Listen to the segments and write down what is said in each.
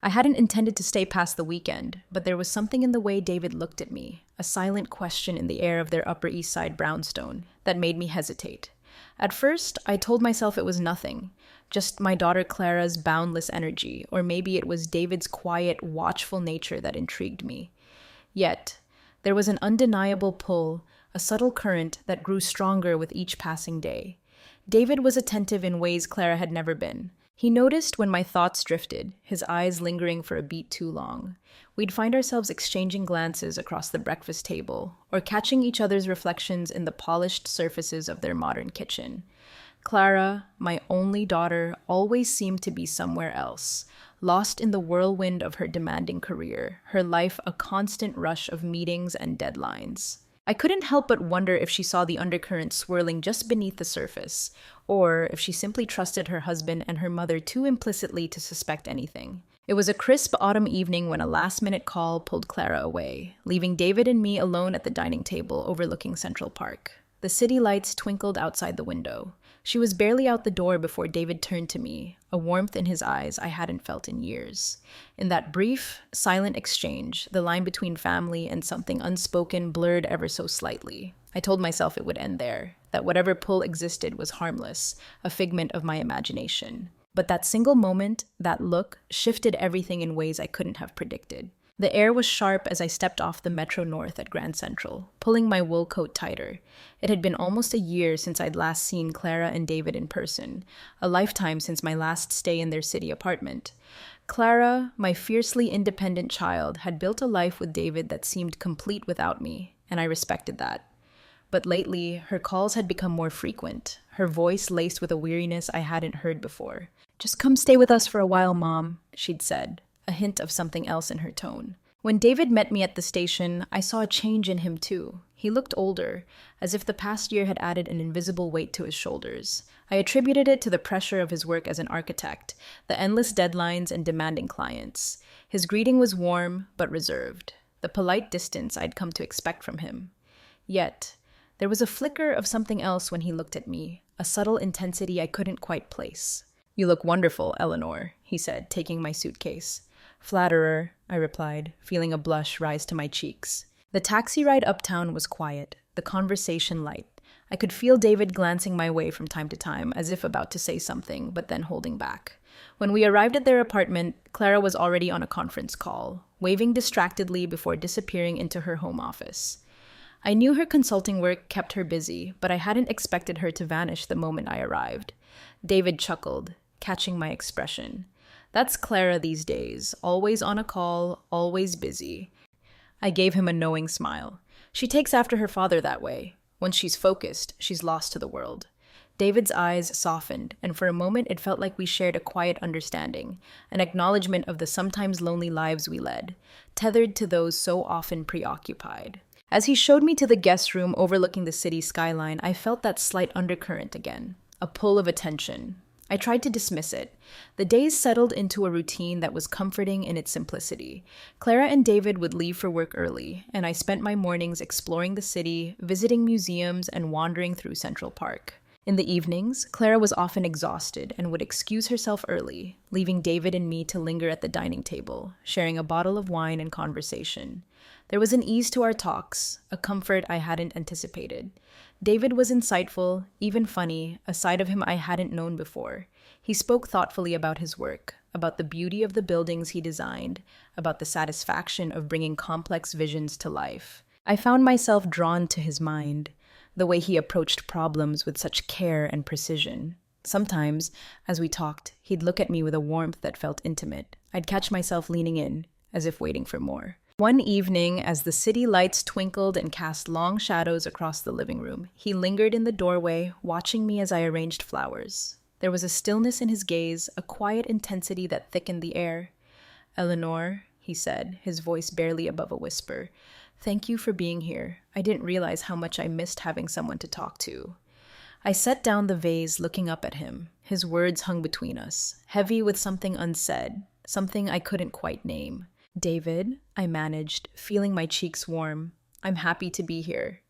I hadn't intended to stay past the weekend, but there was something in the way David looked at me, a silent question in the air of their Upper East Side brownstone, that made me hesitate. At first, I told myself it was nothing, just my daughter Clara's boundless energy, or maybe it was David's quiet, watchful nature that intrigued me. Yet, there was an undeniable pull, a subtle current that grew stronger with each passing day. David was attentive in ways Clara had never been. He noticed when my thoughts drifted, his eyes lingering for a beat too long. We'd find ourselves exchanging glances across the breakfast table, or catching each other's reflections in the polished surfaces of their modern kitchen. Clara, my only daughter, always seemed to be somewhere else, lost in the whirlwind of her demanding career, her life a constant rush of meetings and deadlines. I couldn't help but wonder if she saw the undercurrent swirling just beneath the surface, or if she simply trusted her husband and her mother too implicitly to suspect anything. It was a crisp autumn evening when a last-minute call pulled Clara away, leaving David and me alone at the dining table overlooking Central Park. The city lights twinkled outside the window. She was barely out the door before David turned to me, a warmth in his eyes I hadn't felt in years. In that brief, silent exchange, the line between family and something unspoken blurred ever so slightly. I told myself it would end there, that whatever pull existed was harmless, a figment of my imagination. But that single moment, that look, shifted everything in ways I couldn't have predicted. The air was sharp as I stepped off the Metro North at Grand Central, pulling my wool coat tighter. It had been almost a year since I'd last seen Clara and David in person, a lifetime since my last stay in their city apartment. Clara, my fiercely independent child, had built a life with David that seemed complete without me, and I respected that. But lately, her calls had become more frequent, her voice laced with a weariness I hadn't heard before. "Just come stay with us for a while, Mom," she'd said, a hint of something else in her tone. When David met me at the station, I saw a change in him too. He looked older, as if the past year had added an invisible weight to his shoulders. I attributed it to the pressure of his work as an architect, the endless deadlines and demanding clients. His greeting was warm, but reserved, the polite distance I'd come to expect from him. Yet, there was a flicker of something else when he looked at me, a subtle intensity I couldn't quite place. "You look wonderful, Eleanor," he said, taking my suitcase. "Flatterer," I replied, feeling a blush rise to my cheeks. The taxi ride uptown was quiet, the conversation light. I could feel David glancing my way from time to time, as if about to say something, but then holding back. When we arrived at their apartment, Clara was already on a conference call, waving distractedly before disappearing into her home office. I knew her consulting work kept her busy, but I hadn't expected her to vanish the moment I arrived. David chuckled, catching my expression. "That's Clara these days, always on a call, always busy." I gave him a knowing smile. "She takes after her father that way. Once she's focused, she's lost to the world." David's eyes softened, and for a moment it felt like we shared a quiet understanding, an acknowledgement of the sometimes lonely lives we led, tethered to those so often preoccupied. As he showed me to the guest room overlooking the city skyline, I felt that slight undercurrent again, a pull of attention. I tried to dismiss it. The days settled into a routine that was comforting in its simplicity. Clara and David would leave for work early, and I spent my mornings exploring the city, visiting museums, and wandering through Central Park. In the evenings, Clara was often exhausted and would excuse herself early, leaving David and me to linger at the dining table, sharing a bottle of wine and conversation. There was an ease to our talks, a comfort I hadn't anticipated. David was insightful, even funny, a side of him I hadn't known before. He spoke thoughtfully about his work, about the beauty of the buildings he designed, about the satisfaction of bringing complex visions to life. I found myself drawn to his mind, the way he approached problems with such care and precision. Sometimes, as we talked, he'd look at me with a warmth that felt intimate. I'd catch myself leaning in, as if waiting for more. One evening, as the city lights twinkled and cast long shadows across the living room, he lingered in the doorway, watching me as I arranged flowers. There was a stillness in his gaze, a quiet intensity that thickened the air. "Eleanor," he said, his voice barely above a whisper, "thank you for being here. I didn't realize how much I missed having someone to talk to." I set down the vase, looking up at him. His words hung between us, heavy with something unsaid, something I couldn't quite name. "David," I managed, feeling my cheeks warm, "I'm happy to be here."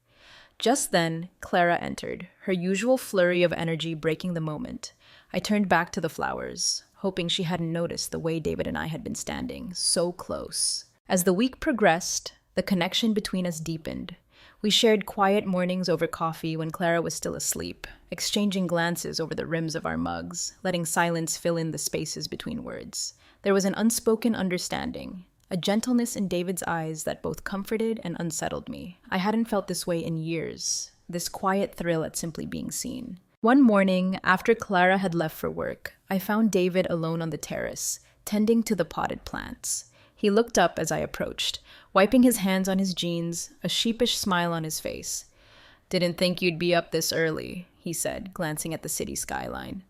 Just then, Clara entered, her usual flurry of energy breaking the moment. I turned back to the flowers. hoping she hadn't noticed the way David and I had been standing, so close. As the week progressed, the connection between us deepened. We shared quiet mornings over coffee when Clara was still asleep, exchanging glances over the rims of our mugs, letting silence fill in the spaces between words. There was an unspoken understanding, a gentleness in David's eyes that both comforted and unsettled me. I hadn't felt this way in years, this quiet thrill at simply being seen. One morning, after Clara had left for work, I found David alone on the terrace, tending to the potted plants. He looked up as I approached, wiping his hands on his jeans, a sheepish smile on his face. "Didn't think you'd be up this early," he said, glancing at the city skyline.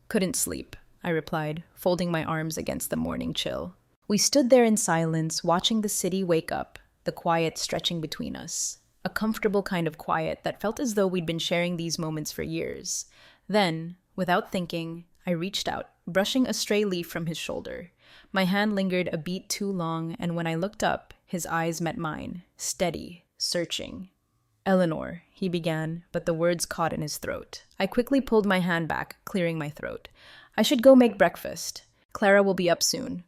"Couldn't sleep," I replied, folding my arms against the morning chill. We stood there in silence, watching the city wake up, the quiet stretching between us. A comfortable kind of quiet that felt as though we'd been sharing these moments for years. Then, without thinking, I reached out, brushing a stray leaf from his shoulder. My hand lingered a beat too long, and when I looked up, his eyes met mine, steady, searching. "Eleanor," he began, but the words caught in his throat. I quickly pulled my hand back, clearing my throat. "I should go make breakfast. Clara will be up soon."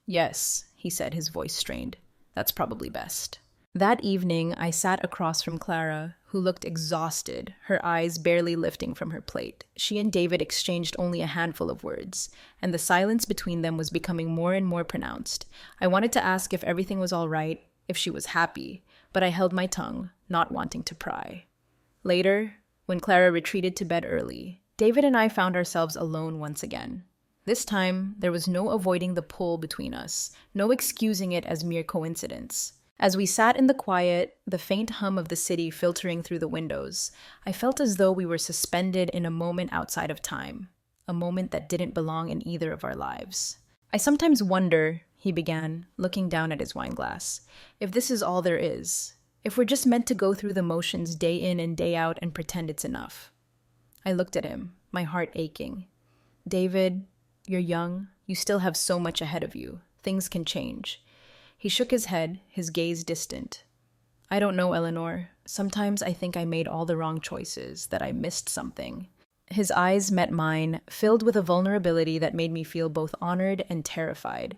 "Yes," he said, his voice strained. "That's probably best." That evening, I sat across from Clara, who looked exhausted, her eyes barely lifting from her plate. She and David exchanged only a handful of words, and the silence between them was becoming more and more pronounced. I wanted to ask if everything was all right, if she was happy, but I held my tongue, not wanting to pry. Later, when Clara retreated to bed early, David and I found ourselves alone once again. This time, there was no avoiding the pull between us, no excusing it as mere coincidence. As we sat in the quiet, the faint hum of the city filtering through the windows, I felt as though we were suspended in a moment outside of time, a moment that didn't belong in either of our lives. "I sometimes wonder," he began, looking down at his wine glass, "if this is all there is, if we're just meant to go through the motions day in and day out and pretend it's enough." I looked at him, my heart aching. "David, you're young, you still have so much ahead of you. Things can change." He shook his head, his gaze distant. "I don't know, Eleanor. Sometimes I think I made all the wrong choices, that I missed something." His eyes met mine, filled with a vulnerability that made me feel both honored and terrified.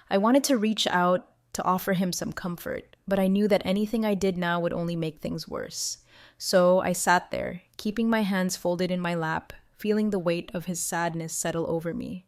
I wanted to reach out, to offer him some comfort, but I knew that anything I did now would only make things worse. So I sat there, keeping my hands folded in my lap, feeling the weight of his sadness settle over me.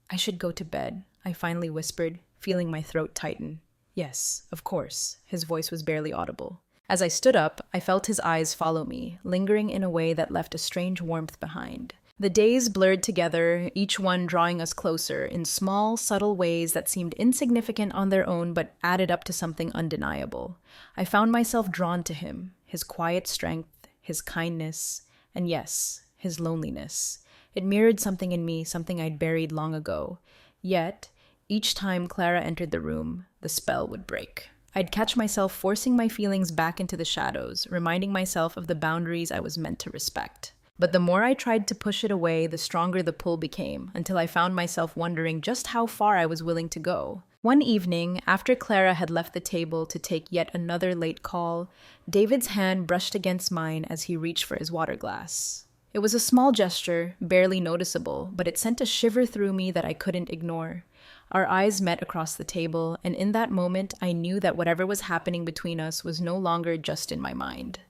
"I should go to bed," I finally whispered, feeling my throat tighten. "Yes, of course." His voice was barely audible. As I stood up, I felt his eyes follow me, lingering in a way that left a strange warmth behind. The days blurred together, each one drawing us closer in small, subtle ways that seemed insignificant on their own but added up to something undeniable. I found myself drawn to him, his quiet strength, his kindness, and yes, his loneliness. It mirrored something in me, something I'd buried long ago. Yet, each time Clara entered the room, the spell would break. I'd catch myself forcing my feelings back into the shadows, reminding myself of the boundaries I was meant to respect. But the more I tried to push it away, the stronger the pull became, until I found myself wondering just how far I was willing to go. One evening, after Clara had left the table to take yet another late call, David's hand brushed against mine as he reached for his water glass. It was a small gesture, barely noticeable, but it sent a shiver through me that I couldn't ignore. Our eyes met across the table, and in that moment, I knew that whatever was happening between us was no longer just in my mind.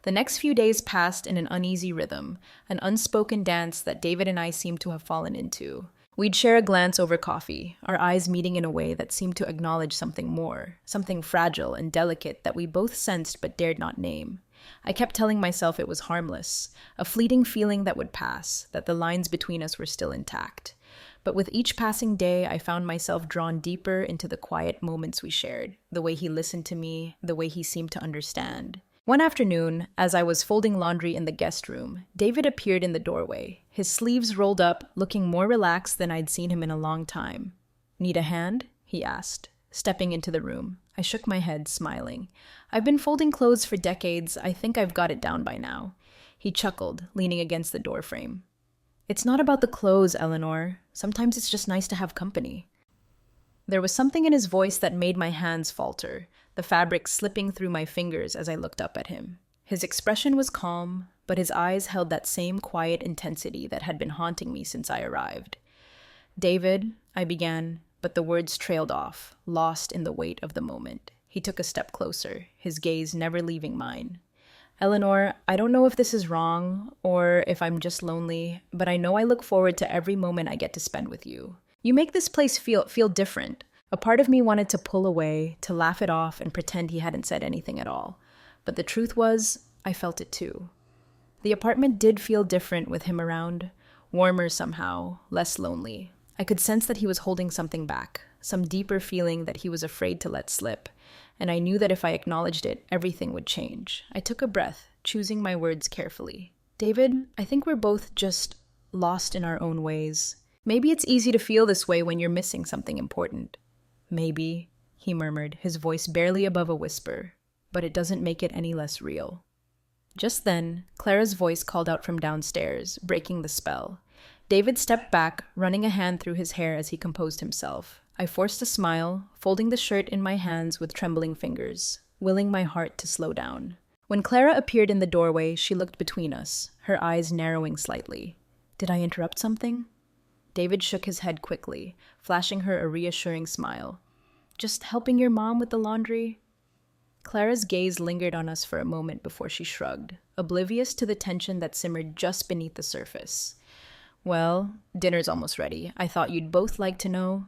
The next few days passed in an uneasy rhythm, an unspoken dance that David and I seemed to have fallen into. We'd share a glance over coffee, our eyes meeting in a way that seemed to acknowledge something more, something fragile and delicate that we both sensed but dared not name. I kept telling myself it was harmless, a fleeting feeling that would pass, that the lines between us were still intact. But with each passing day, I found myself drawn deeper into the quiet moments we shared, the way he listened to me, the way he seemed to understand. One afternoon, as I was folding laundry in the guest room, David appeared in the doorway, his sleeves rolled up, looking more relaxed than I'd seen him in a long time. "Need a hand?" he asked, stepping into the room. I shook my head, smiling. "I've been folding clothes for decades. I think I've got it down by now." He chuckled, leaning against the doorframe. "It's not about the clothes, Eleanor. Sometimes it's just nice to have company." There was something in his voice that made my hands falter, the fabric slipping through my fingers as I looked up at him. His expression was calm, but his eyes held that same quiet intensity that had been haunting me since I arrived. David, I began, but the words trailed off, lost in the weight of the moment. He took a step closer, his gaze never leaving mine. Eleanor, I don't know if this is wrong or if I'm just lonely, but I know I look forward to every moment I get to spend with you. You make this place feel different. A part of me wanted to pull away, to laugh it off and pretend he hadn't said anything at all. But the truth was, I felt it too. The apartment did feel different with him around, warmer somehow, less lonely. I could sense that he was holding something back, some deeper feeling that he was afraid to let slip, and I knew that if I acknowledged it, everything would change. I took a breath, choosing my words carefully. David, I think we're both just lost in our own ways. Maybe it's easy to feel this way when you're missing something important. Maybe, he murmured, his voice barely above a whisper, but it doesn't make it any less real. Just then, Clara's voice called out from downstairs, breaking the spell. David stepped back, running a hand through his hair as he composed himself. I forced a smile, folding the shirt in my hands with trembling fingers, willing my heart to slow down. When Clara appeared in the doorway, she looked between us, her eyes narrowing slightly. Did I interrupt something? David shook his head quickly, flashing her a reassuring smile. Just helping your mom with the laundry? Clara's gaze lingered on us for a moment before she shrugged, oblivious to the tension that simmered just beneath the surface. Well, dinner's almost ready. I thought you'd both like to know.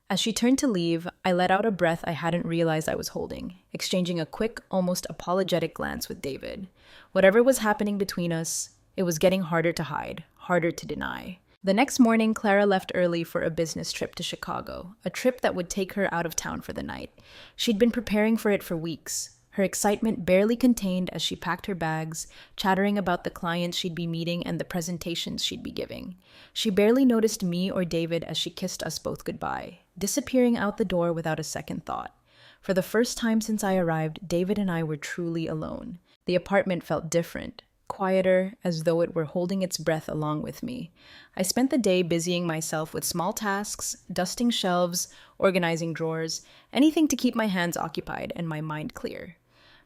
As she turned to leave, I let out a breath I hadn't realized I was holding, exchanging a quick, almost apologetic glance with David. Whatever was happening between us, it was getting harder to hide, harder to deny. The next morning, Clara left early for a business trip to Chicago, a trip that would take her out of town for the night. She'd been preparing for it for weeks, her excitement barely contained as she packed her bags, chattering about the clients she'd be meeting and the presentations she'd be giving. She barely noticed me or David as she kissed us both goodbye, disappearing out the door without a second thought. For the first time since I arrived, David and I were truly alone. The apartment felt different, quieter, as though it were holding its breath along with me. I spent the day busying myself with small tasks, dusting shelves, organizing drawers, anything to keep my hands occupied and my mind clear.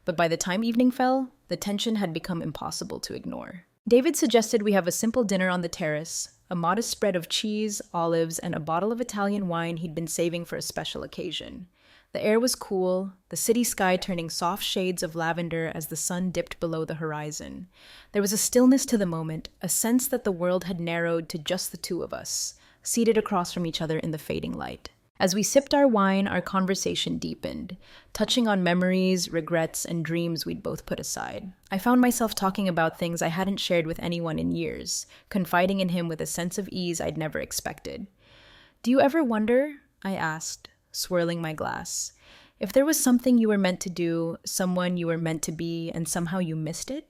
But by the time evening fell, the tension had become impossible to ignore. David suggested we have a simple dinner on the terrace, a modest spread of cheese, olives, and a bottle of Italian wine he'd been saving for a special occasion. The air was cool, the city sky turning soft shades of lavender as the sun dipped below the horizon. There was a stillness to the moment, a sense that the world had narrowed to just the two of us, seated across from each other in the fading light. As we sipped our wine, our conversation deepened, touching on memories, regrets, and dreams we'd both put aside. I found myself talking about things I hadn't shared with anyone in years, confiding in him with a sense of ease I'd never expected. "Do you ever wonder," I asked, swirling my glass, "if there was something you were meant to do, someone you were meant to be, and somehow you missed it?"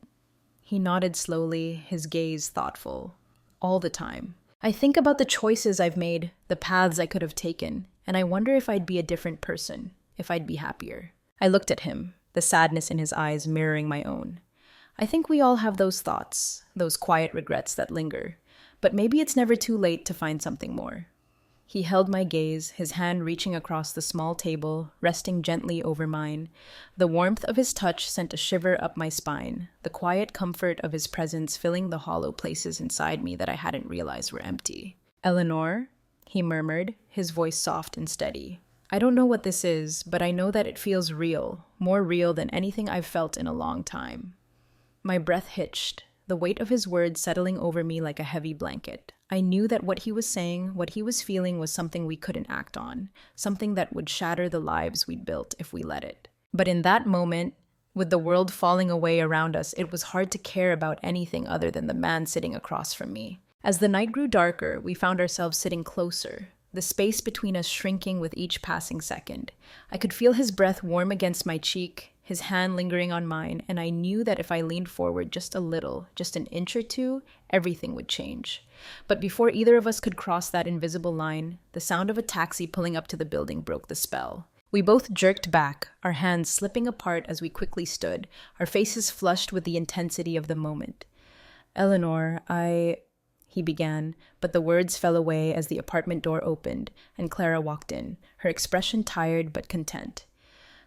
He nodded slowly, his gaze thoughtful. "All the time. I think about the choices I've made, the paths I could have taken, and I wonder if I'd be a different person, if I'd be happier." I looked at him, the sadness in his eyes mirroring my own. I think we all have those thoughts, those quiet regrets that linger, but maybe it's never too late to find something more. He held my gaze, his hand reaching across the small table, resting gently over mine. The warmth of his touch sent a shiver up my spine, the quiet comfort of his presence filling the hollow places inside me that I hadn't realized were empty. "Eleanor?" he murmured, his voice soft and steady. "I don't know what this is, but I know that it feels real, more real than anything I've felt in a long time." My breath hitched, the weight of his words settling over me like a heavy blanket. I knew that what he was saying, what he was feeling was something we couldn't act on, something that would shatter the lives we'd built if we let it. But in that moment, with the world falling away around us, it was hard to care about anything other than the man sitting across from me. As the night grew darker, we found ourselves sitting closer, the space between us shrinking with each passing second. I could feel his breath warm against my cheek, his hand lingering on mine, and I knew that if I leaned forward just a little, just an inch or two, everything would change. But before either of us could cross that invisible line, the sound of a taxi pulling up to the building broke the spell. We both jerked back, our hands slipping apart as we quickly stood, our faces flushed with the intensity of the moment. "Eleanor, he began, but the words fell away as the apartment door opened, and Clara walked in, her expression tired but content.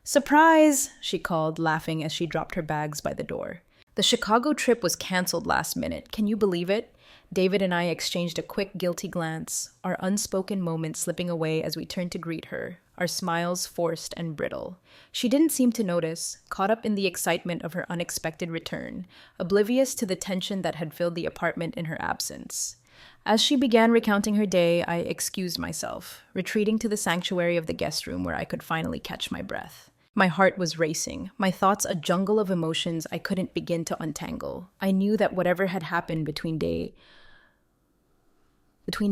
"Surprise!" she called, laughing as she dropped her bags by the door. The Chicago trip was canceled last minute. Can you believe it? David and I exchanged a quick, guilty glance, our unspoken moment slipping away as we turned to greet her, our smiles forced and brittle. She didn't seem to notice, caught up in the excitement of her unexpected return, oblivious to the tension that had filled the apartment in her absence. As she began recounting her day, I excused myself, retreating to the sanctuary of the guest room where I could finally catch my breath. My heart was racing, my thoughts a jungle of emotions I couldn't begin to untangle. I knew that whatever had happened between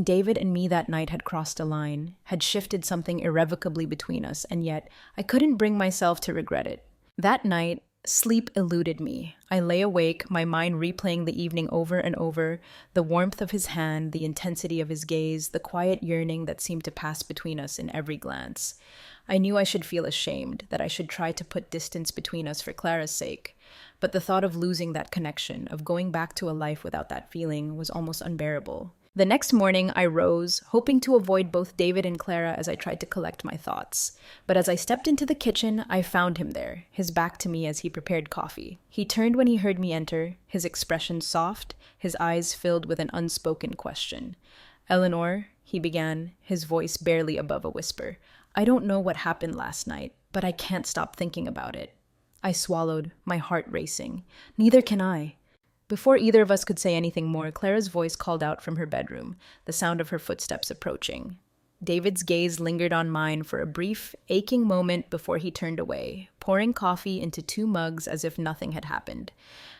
David and me that night had crossed a line, had shifted something irrevocably between us, and yet I couldn't bring myself to regret it. That night, sleep eluded me. I lay awake, my mind replaying the evening over and over, the warmth of his hand, the intensity of his gaze, the quiet yearning that seemed to pass between us in every glance. I knew I should feel ashamed, that I should try to put distance between us for Clara's sake, but the thought of losing that connection, of going back to a life without that feeling, was almost unbearable. The next morning, I rose, hoping to avoid both David and Clara as I tried to collect my thoughts. But as I stepped into the kitchen, I found him there, his back to me as he prepared coffee. He turned when he heard me enter, his expression soft, his eyes filled with an unspoken question. "Eleanor," he began, his voice barely above a whisper, "I don't know what happened last night, but I can't stop thinking about it." I swallowed, my heart racing. "Neither can I." Before either of us could say anything more, Clara's voice called out from her bedroom, the sound of her footsteps approaching. David's gaze lingered on mine for a brief, aching moment before he turned away, pouring coffee into 2 mugs as if nothing had happened.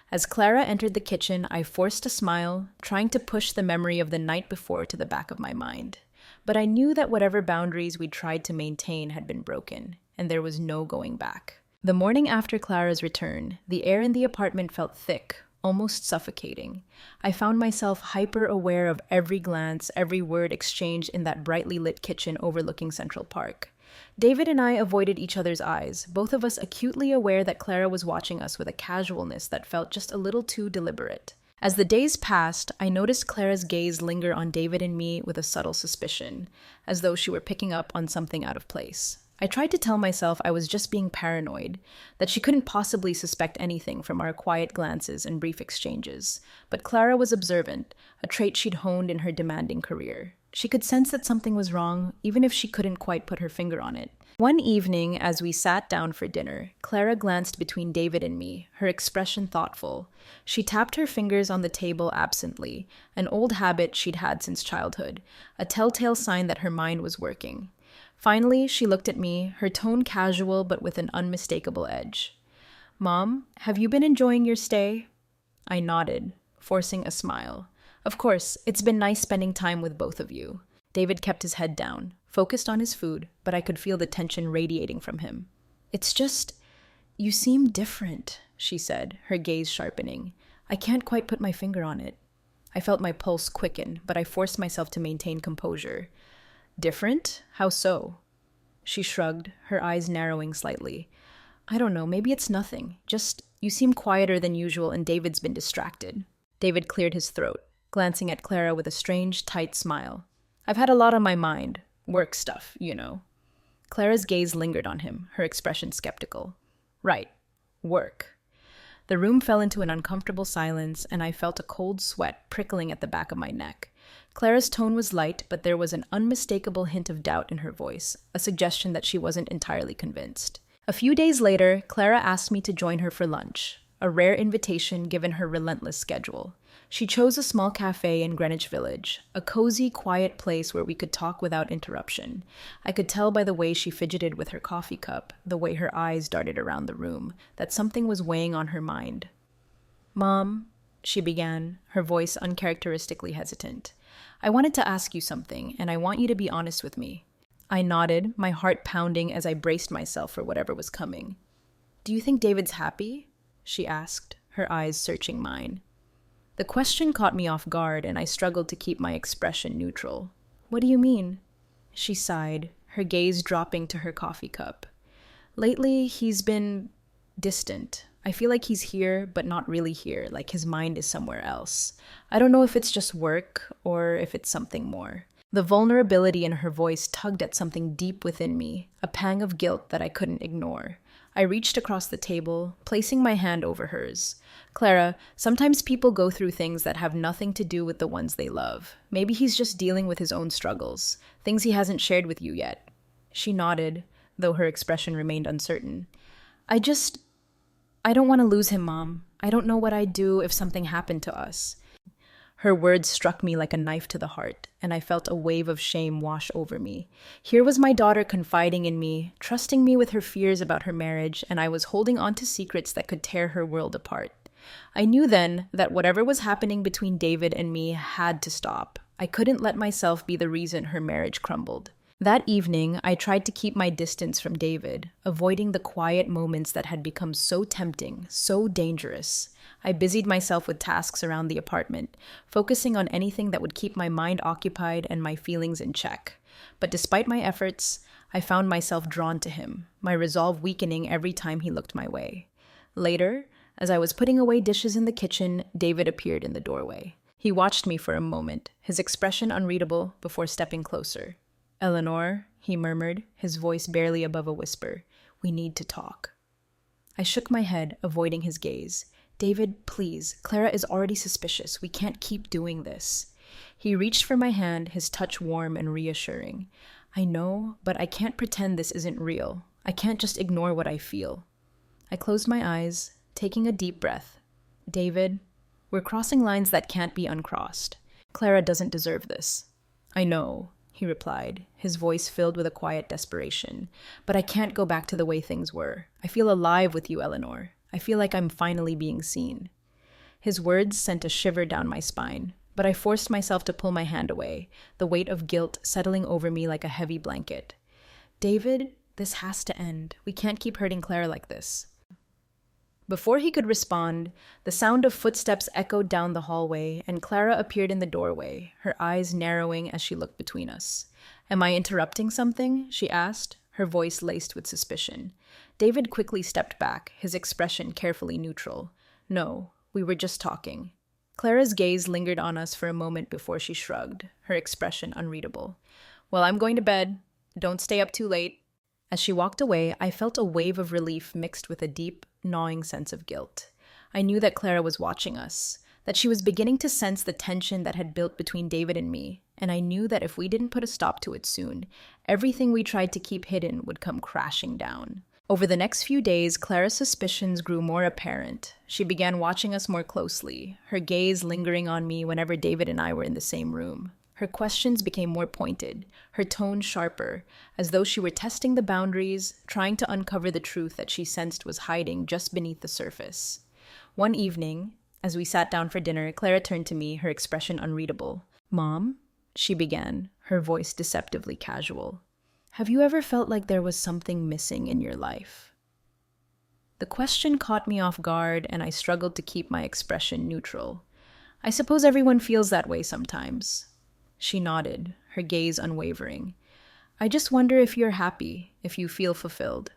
As Clara entered the kitchen, I forced a smile, trying to push the memory of the night before to the back of my mind. But I knew that whatever boundaries we'd tried to maintain had been broken, and there was no going back. The morning after Clara's return, the air in the apartment felt thick, almost suffocating. I found myself hyper-aware of every glance, every word exchanged in that brightly lit kitchen overlooking Central Park. David and I avoided each other's eyes, both of us acutely aware that Clara was watching us with a casualness that felt just a little too deliberate. As the days passed, I noticed Clara's gaze linger on David and me with a subtle suspicion, as though she were picking up on something out of place. I tried to tell myself I was just being paranoid, that she couldn't possibly suspect anything from our quiet glances and brief exchanges. But Clara was observant, a trait she'd honed in her demanding career. She could sense that something was wrong, even if she couldn't quite put her finger on it. One evening, as we sat down for dinner, Clara glanced between David and me, her expression thoughtful. She tapped her fingers on the table absently, an old habit she'd had since childhood, a telltale sign that her mind was working. Finally, she looked at me, her tone casual but with an unmistakable edge. "Mom, have you been enjoying your stay?" I nodded, forcing a smile. "Of course, it's been nice spending time with both of you." David kept his head down, focused on his food, but I could feel the tension radiating from him. "It's just, you seem different," she said, her gaze sharpening. "I can't quite put my finger on it." I felt my pulse quicken, but I forced myself to maintain composure. "Different? How so?" She shrugged, her eyes narrowing slightly. "I don't know, maybe it's nothing. Just, you seem quieter than usual and David's been distracted." David cleared his throat, glancing at Clara with a strange, tight smile. "I've had a lot on my mind. Work stuff, you know." Clara's gaze lingered on him, her expression skeptical. "Right. Work." The room fell into an uncomfortable silence, and I felt a cold sweat prickling at the back of my neck. Clara's tone was light, but there was an unmistakable hint of doubt in her voice, a suggestion that she wasn't entirely convinced. A few days later, Clara asked me to join her for lunch, a rare invitation given her relentless schedule. She chose a small cafe in Greenwich Village, a cozy, quiet place where we could talk without interruption. I could tell by the way she fidgeted with her coffee cup, the way her eyes darted around the room, that something was weighing on her mind. "Mom," she began, her voice uncharacteristically hesitant. "I wanted to ask you something, and I want you to be honest with me." I nodded, my heart pounding as I braced myself for whatever was coming. "Do you think David's happy?" she asked, her eyes searching mine. The question caught me off guard, and I struggled to keep my expression neutral. "What do you mean?" She sighed, her gaze dropping to her coffee cup. "Lately, he's been distant. I feel like he's here, but not really here, like his mind is somewhere else. I don't know if it's just work, or if it's something more." The vulnerability in her voice tugged at something deep within me, a pang of guilt that I couldn't ignore. I reached across the table, placing my hand over hers. Clara, sometimes people go through things that have nothing to do with the ones they love. Maybe he's just dealing with his own struggles, things he hasn't shared with you yet. She nodded, though her expression remained uncertain. I don't want to lose him, Mom. I don't know what I'd do if something happened to us. Her words struck me like a knife to the heart, and I felt a wave of shame wash over me. Here was my daughter confiding in me, trusting me with her fears about her marriage, and I was holding on to secrets that could tear her world apart. I knew then that whatever was happening between David and me had to stop. I couldn't let myself be the reason her marriage crumbled. That evening, I tried to keep my distance from David, avoiding the quiet moments that had become so tempting, so dangerous. I busied myself with tasks around the apartment, focusing on anything that would keep my mind occupied and my feelings in check. But despite my efforts, I found myself drawn to him, my resolve weakening every time he looked my way. Later, as I was putting away dishes in the kitchen, David appeared in the doorway. He watched me for a moment, his expression unreadable, before stepping closer. "Eleanor," he murmured, his voice barely above a whisper, "we need to talk." I shook my head, avoiding his gaze. "David, please. Clara is already suspicious. We can't keep doing this." He reached for my hand, his touch warm and reassuring. "I know, but I can't pretend this isn't real. I can't just ignore what I feel." I closed my eyes, taking a deep breath. "David, we're crossing lines that can't be uncrossed. Clara doesn't deserve this." "I know," he replied, his voice filled with a quiet desperation. "But I can't go back to the way things were. I feel alive with you, Eleanor. I feel like I'm finally being seen." His words sent a shiver down my spine, but I forced myself to pull my hand away, the weight of guilt settling over me like a heavy blanket. "David, this has to end. We can't keep hurting Clara like this." Before he could respond, the sound of footsteps echoed down the hallway, and Clara appeared in the doorway, her eyes narrowing as she looked between us. "Am I interrupting something?" she asked, her voice laced with suspicion. David quickly stepped back, his expression carefully neutral. "No, we were just talking." Clara's gaze lingered on us for a moment before she shrugged, her expression unreadable. "Well, I'm going to bed. Don't stay up too late." As she walked away, I felt a wave of relief mixed with a deep, gnawing sense of guilt. I knew that Clara was watching us, that she was beginning to sense the tension that had built between David and me, and I knew that if we didn't put a stop to it soon, everything we tried to keep hidden would come crashing down. Over the next few days, Clara's suspicions grew more apparent. She began watching us more closely, her gaze lingering on me whenever David and I were in the same room. Her questions became more pointed, her tone sharper, as though she were testing the boundaries, trying to uncover the truth that she sensed was hiding just beneath the surface. One evening, as we sat down for dinner, Clara turned to me, her expression unreadable. "Mom," she began, her voice deceptively casual. "Have you ever felt like there was something missing in your life?" The question caught me off guard, and I struggled to keep my expression neutral. "I suppose everyone feels that way sometimes." She nodded, her gaze unwavering. "I just wonder if you're happy, if you feel fulfilled."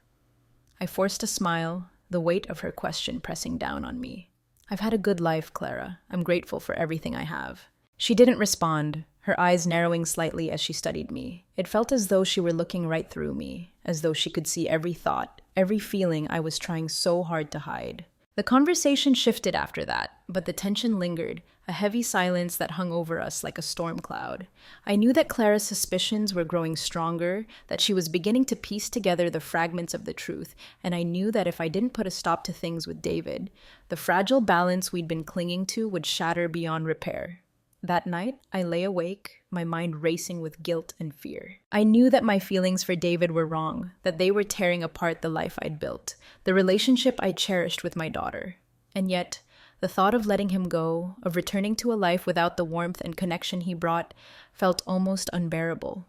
I forced a smile, the weight of her question pressing down on me. "I've had a good life, Clara. I'm grateful for everything I have." She didn't respond, her eyes narrowing slightly as she studied me. It felt as though she were looking right through me, as though she could see every thought, every feeling I was trying so hard to hide. The conversation shifted after that, but the tension lingered, a heavy silence that hung over us like a storm cloud. I knew that Clara's suspicions were growing stronger, that she was beginning to piece together the fragments of the truth, and I knew that if I didn't put a stop to things with David, the fragile balance we'd been clinging to would shatter beyond repair. That night, I lay awake, my mind racing with guilt and fear. I knew that my feelings for David were wrong, that they were tearing apart the life I'd built, the relationship I cherished with my daughter. And yet, the thought of letting him go, of returning to a life without the warmth and connection he brought, felt almost unbearable.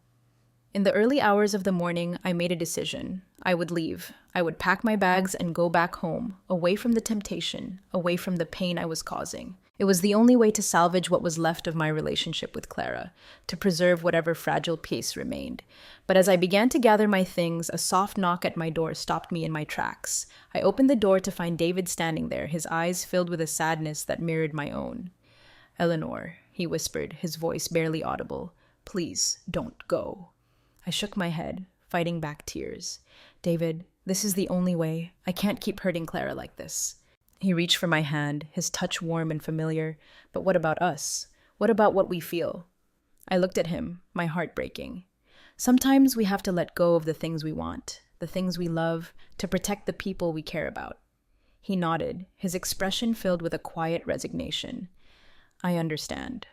In the early hours of the morning, I made a decision. I would leave. I would pack my bags and go back home, away from the temptation, away from the pain I was causing. It was the only way to salvage what was left of my relationship with Clara, to preserve whatever fragile piece remained. But as I began to gather my things, a soft knock at my door stopped me in my tracks. I opened the door to find David standing there, his eyes filled with a sadness that mirrored my own. "Eleanor," he whispered, his voice barely audible, "please don't go." I shook my head, fighting back tears. "David, This is the only way. I can't keep hurting Clara like this. He reached for my hand, his touch warm and familiar. But what about us? What about what we feel? I looked at him, my heart breaking. Sometimes we have to let go of the things we want, the things we love, to protect the people we care about. He nodded, his expression filled with a quiet resignation. I understand.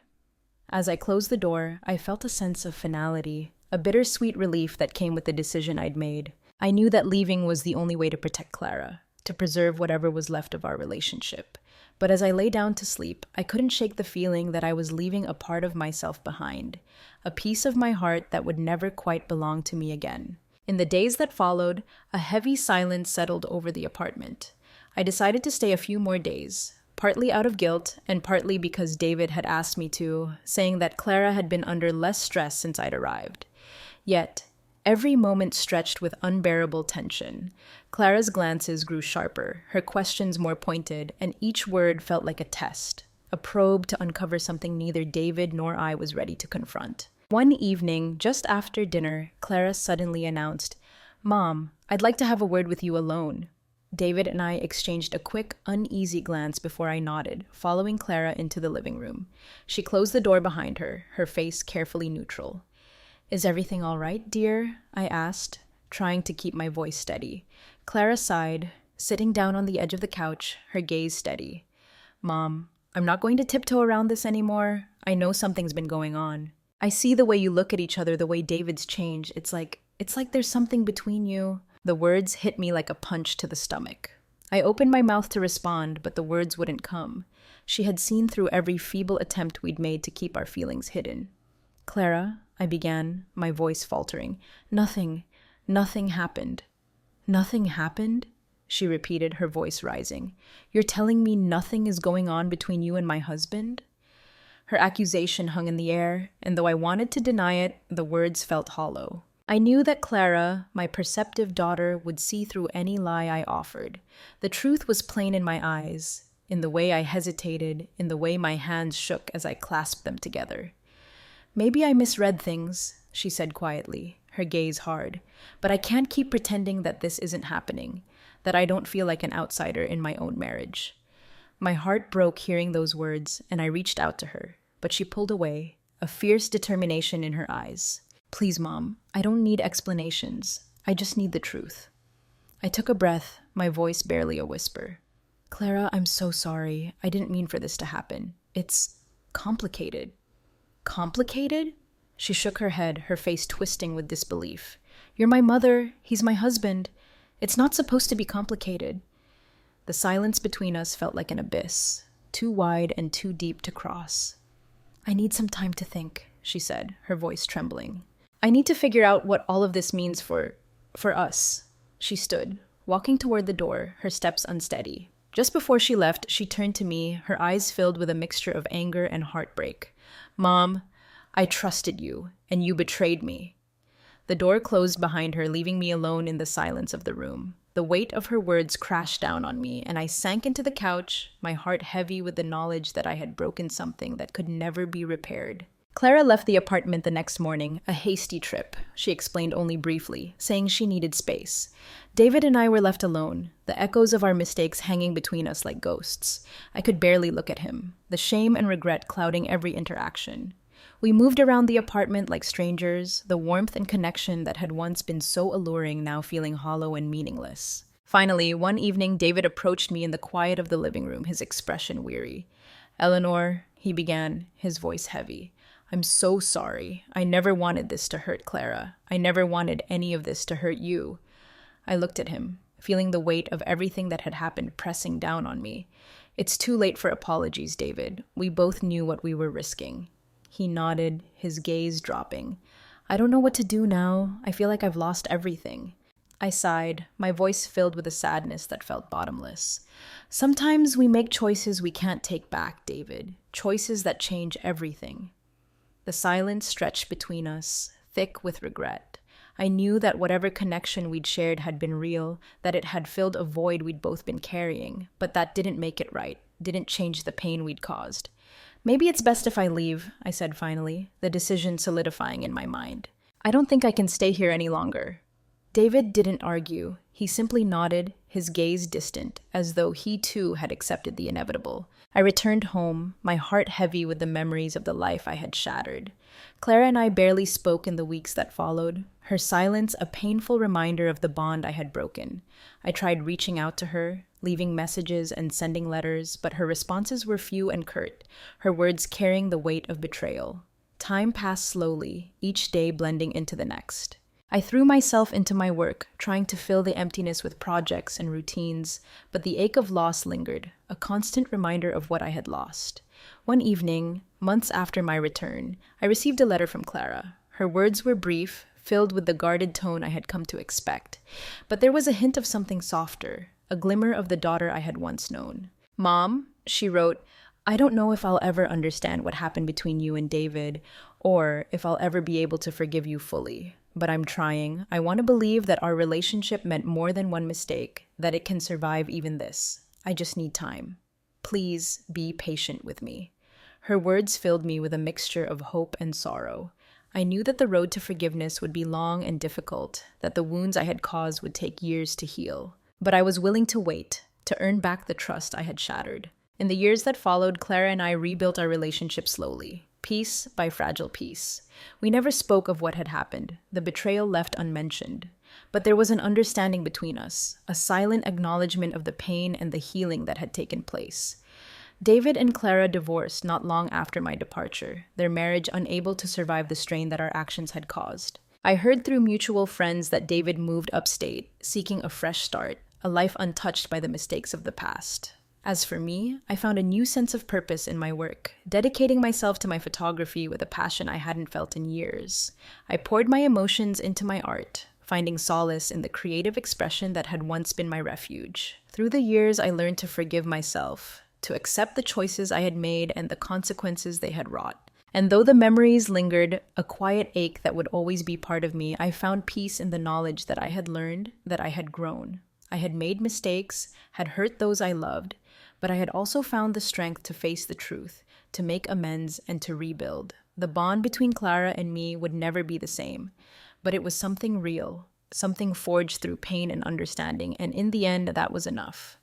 As I closed the door, I felt a sense of finality, a bittersweet relief that came with the decision I'd made. I knew that leaving was the only way to protect Clara, to preserve whatever was left of our relationship. But as I lay down to sleep, I couldn't shake the feeling that I was leaving a part of myself behind, a piece of my heart that would never quite belong to me again. In the days that followed, a heavy silence settled over the apartment. I decided to stay a few more days, partly out of guilt and partly because David had asked me to, saying that Clara had been under less stress since I'd arrived. Yet, every moment stretched with unbearable tension. Clara's glances grew sharper, her questions more pointed, and each word felt like a test, a probe to uncover something neither David nor I was ready to confront. One evening, just after dinner, Clara suddenly announced, "Mom, I'd like to have a word with you alone." David and I exchanged a quick, uneasy glance before I nodded, following Clara into the living room. She closed the door behind her, her face carefully neutral. "Is everything all right, dear?" I asked, trying to keep my voice steady. Clara sighed, sitting down on the edge of the couch, her gaze steady. "Mom, I'm not going to tiptoe around this anymore. I know something's been going on. I see the way you look at each other, the way David's changed. It's like there's something between you." The words hit me like a punch to the stomach. I opened my mouth to respond, but the words wouldn't come. She had seen through every feeble attempt we'd made to keep our feelings hidden. "Clara," I began, my voice faltering. Nothing happened." "Nothing happened?" she repeated, her voice rising. "You're telling me nothing is going on between you and my husband?" Her accusation hung in the air, and though I wanted to deny it, the words felt hollow. I knew that Clara, my perceptive daughter, would see through any lie I offered. The truth was plain in my eyes, in the way I hesitated, in the way my hands shook as I clasped them together. "Maybe I misread things," she said quietly, her gaze hard, "but I can't keep pretending that this isn't happening, that I don't feel like an outsider in my own marriage." My heart broke hearing those words, and I reached out to her, but she pulled away, a fierce determination in her eyes. "Please, Mom, I don't need explanations. I just need the truth." I took a breath, my voice barely a whisper. "Clara, I'm so sorry. I didn't mean for this to happen. It's complicated." "Complicated?" She shook her head, her face twisting with disbelief. "You're my mother. He's my husband. It's not supposed to be complicated." The silence between us felt like an abyss, too wide and too deep to cross. "I need some time to think," she said, her voice trembling. "I need to figure out what all of this means for us." She stood, walking toward the door, her steps unsteady. Just before she left, she turned to me, her eyes filled with a mixture of anger and heartbreak. "Mom, I trusted you, and you betrayed me." The door closed behind her, leaving me alone in the silence of the room. The weight of her words crashed down on me, and I sank into the couch, my heart heavy with the knowledge that I had broken something that could never be repaired. Clara left the apartment the next morning, a hasty trip, she explained only briefly, saying she needed space. David and I were left alone, the echoes of our mistakes hanging between us like ghosts. I could barely look at him, the shame and regret clouding every interaction. We moved around the apartment like strangers, the warmth and connection that had once been so alluring now feeling hollow and meaningless. Finally, one evening, David approached me in the quiet of the living room, his expression weary. "Eleanor," he began, his voice heavy. "I'm so sorry. I never wanted this to hurt Clara. I never wanted any of this to hurt you." I looked at him, feeling the weight of everything that had happened pressing down on me. "It's too late for apologies, David. We both knew what we were risking." He nodded, his gaze dropping. "I don't know what to do now. I feel like I've lost everything." I sighed, my voice filled with a sadness that felt bottomless. "Sometimes we make choices we can't take back, David. Choices that change everything." The silence stretched between us, thick with regret. I knew that whatever connection we'd shared had been real, that it had filled a void we'd both been carrying, but that didn't make it right, didn't change the pain we'd caused. "Maybe it's best if I leave," I said finally, the decision solidifying in my mind. "I don't think I can stay here any longer." David didn't argue. He simply nodded, his gaze distant, as though he too had accepted the inevitable. I returned home, my heart heavy with the memories of the life I had shattered. Clara and I barely spoke in the weeks that followed, her silence a painful reminder of the bond I had broken. I tried reaching out to her, leaving messages and sending letters, but her responses were few and curt, her words carrying the weight of betrayal. Time passed slowly, each day blending into the next. I threw myself into my work, trying to fill the emptiness with projects and routines, but the ache of loss lingered, a constant reminder of what I had lost. One evening, months after my return, I received a letter from Clara. Her words were brief, filled with the guarded tone I had come to expect, but there was a hint of something softer, a glimmer of the daughter I had once known. "Mom," she wrote, "I don't know if I'll ever understand what happened between you and David, or if I'll ever be able to forgive you fully. But I'm trying. I want to believe that our relationship meant more than one mistake, that it can survive even this. I just need time. Please be patient with me." Her words filled me with a mixture of hope and sorrow. I knew that the road to forgiveness would be long and difficult, that the wounds I had caused would take years to heal. But I was willing to wait, to earn back the trust I had shattered. In the years that followed, Clara and I rebuilt our relationship slowly, piece by fragile piece. We never spoke of what had happened, the betrayal left unmentioned. But there was an understanding between us, a silent acknowledgement of the pain and the healing that had taken place. David and Clara divorced not long after my departure, their marriage unable to survive the strain that our actions had caused. I heard through mutual friends that David moved upstate, seeking a fresh start, a life untouched by the mistakes of the past. As for me, I found a new sense of purpose in my work, dedicating myself to my photography with a passion I hadn't felt in years. I poured my emotions into my art, finding solace in the creative expression that had once been my refuge. Through the years, I learned to forgive myself, to accept the choices I had made and the consequences they had wrought. And though the memories lingered, a quiet ache that would always be part of me, I found peace in the knowledge that I had learned, that I had grown. I had made mistakes, had hurt those I loved, but I had also found the strength to face the truth, to make amends, and to rebuild. The bond between Clara and me would never be the same, but it was something real, something forged through pain and understanding, and in the end, that was enough.